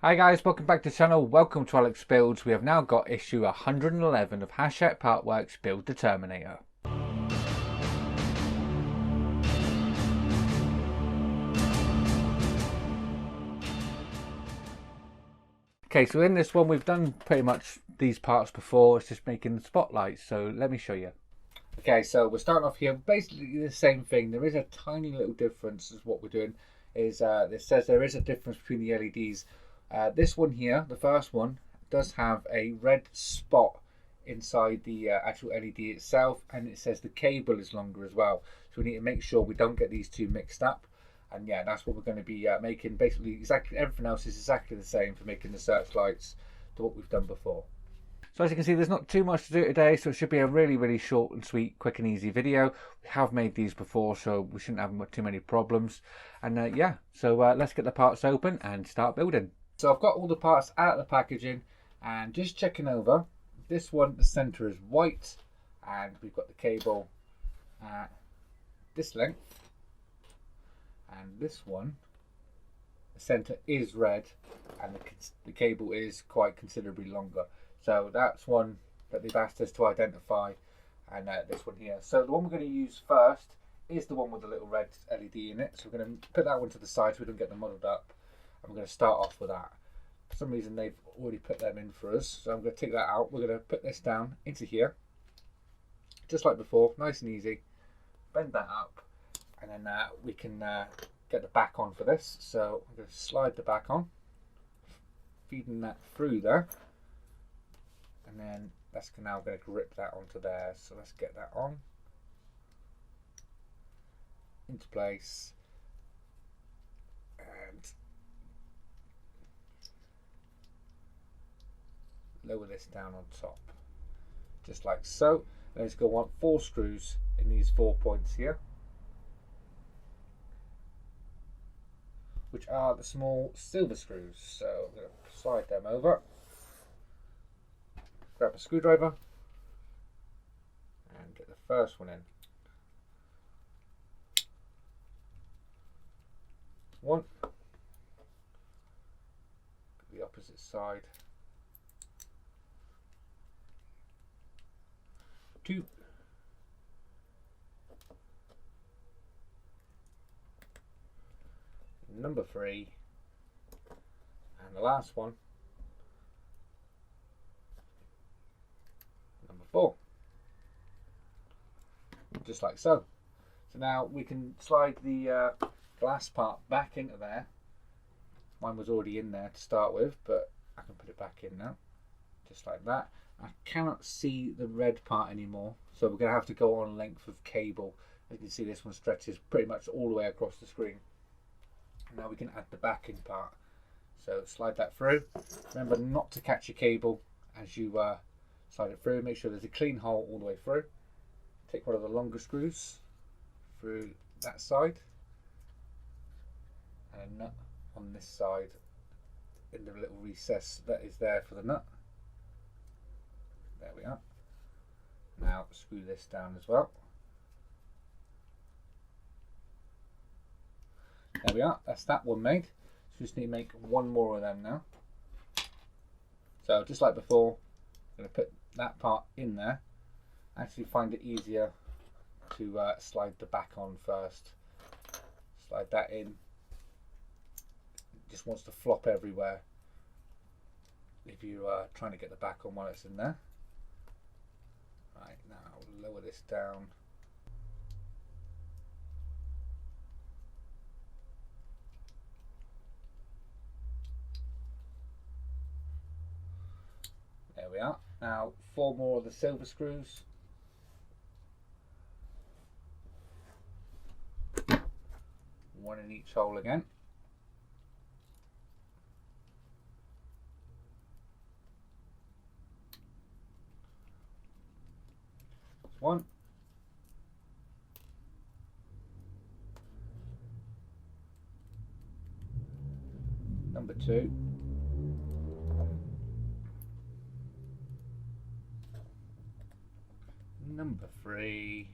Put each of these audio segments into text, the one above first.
Hi guys, welcome back to the channel. Welcome to Alex Builds. We have now got issue 111 of Hachette Partworks Build the Terminator. Okay, so in this one we've done pretty much these parts before. It's just making the spotlights, so let me show you. Okay, so we're starting off here, basically the same thing. There is a tiny little difference as what we're doing. Is it says there is a difference between the LEDs. This one here, the first one, does have a red spot inside the actual LED itself, and it says the cable is longer as well. So we need to make sure we don't get these two mixed up. And yeah, that's what we're going to be making. Basically, exactly everything else is exactly the same for making the searchlights to what we've done before. So as you can see, there's not too much to do today, so it should be a really short and sweet, quick and easy video. We have made these before, so we shouldn't have too many problems. And yeah, so let's get the parts open and start building. So I've got all the parts out of the packaging and just checking over. This one, the center is white, and we've got the cable at this length. And this one, the center is red, and the cable is quite considerably longer. So that's one that they've asked us to identify, and this one here. So the one we're going to use first is the one with the little red LED in it. So we're going to put that one to the side so we don't get them muddled up. And we're going to start off with that. For some reason they've already put them in for us, so I'm going to take that out. We're going to put this down into here, just like before, nice and easy. Bend that up, and then we can get the back on for this. So I'm going to slide the back on, feeding that through there, and then that's now going to grip that onto there. So let's get that on into place, and lower this down on top, just like so. And it's going to want 4 screws in these 4 points here, which are the small silver screws. So I'm going to slide them over, grab a screwdriver, and get the first one in. One, the opposite side. 2, number 3, and the last one, number 4, just like so. So now we can slide the glass part back into there. Mine was already in there to start with, but I can put it back in now, just like that. I cannot see the red part anymore, so we're going to have to go on a length of cable. As you can see, this one stretches pretty much all the way across the screen. Now we can add the backing part. So slide that through. Remember not to catch your cable as you slide it through. Make sure there's a clean hole all the way through. Take one of the longer screws through that side, and a nut on this side in the little recess that is there for the nut. There we are. Now screw this down as well. There we are, that's that one made. So we just need to make one more of them now. So just like before, I'm going to put that part in there. I actually find it easier to slide the back on first. Slide that in. It just wants to flop everywhere if you are trying to get the back on while it's in there. Right, now I'll lower this down. There we are. Now 4 more of the silver screws. One in each hole again. One. Number 2. Number 3.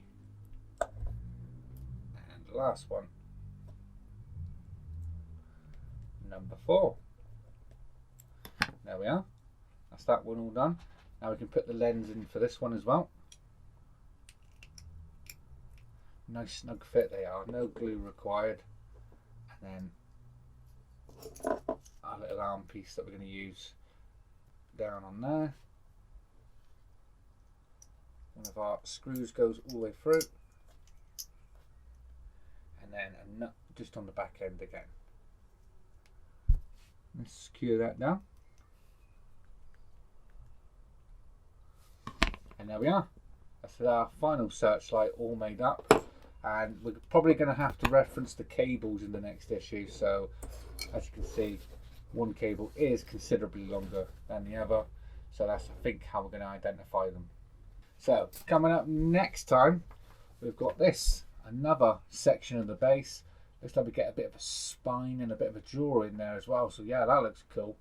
And the last one. Number 4. There we are. That's that one all done. Now we can put the lens in for this one as well. Nice snug fit they are, no glue required. And then our little arm piece that we're going to use down on there. One of our screws goes all the way through. And then a nut just on the back end again. Let's secure that down. And there we are. That's our final searchlight all made up. And we're probably going to have to reference the cables in the next issue. So as you can see, one cable is considerably longer than the other. So that's, I think, how we're going to identify them. So coming up next time, we've got this, another section of the base. Looks like we get a bit of a spine and a bit of a jaw in there as well. So yeah, that looks cool.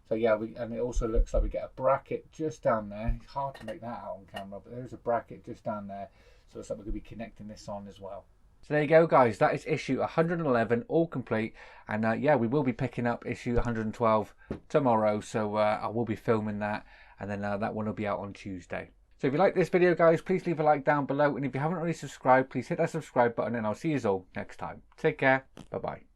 So yeah, and it also looks like we get a bracket just down there. It's hard to make that out on camera, but there's a bracket just down there. So it's like we're going to be connecting this on as well. So there you go, guys. That is issue 111, all complete. And yeah, we will be picking up issue 112 tomorrow. So I will be filming that. And then that one will be out on Tuesday. So if you like this video, guys, please leave a like down below. And if you haven't already subscribed, please hit that subscribe button. And I'll see you all next time. Take care. Bye-bye.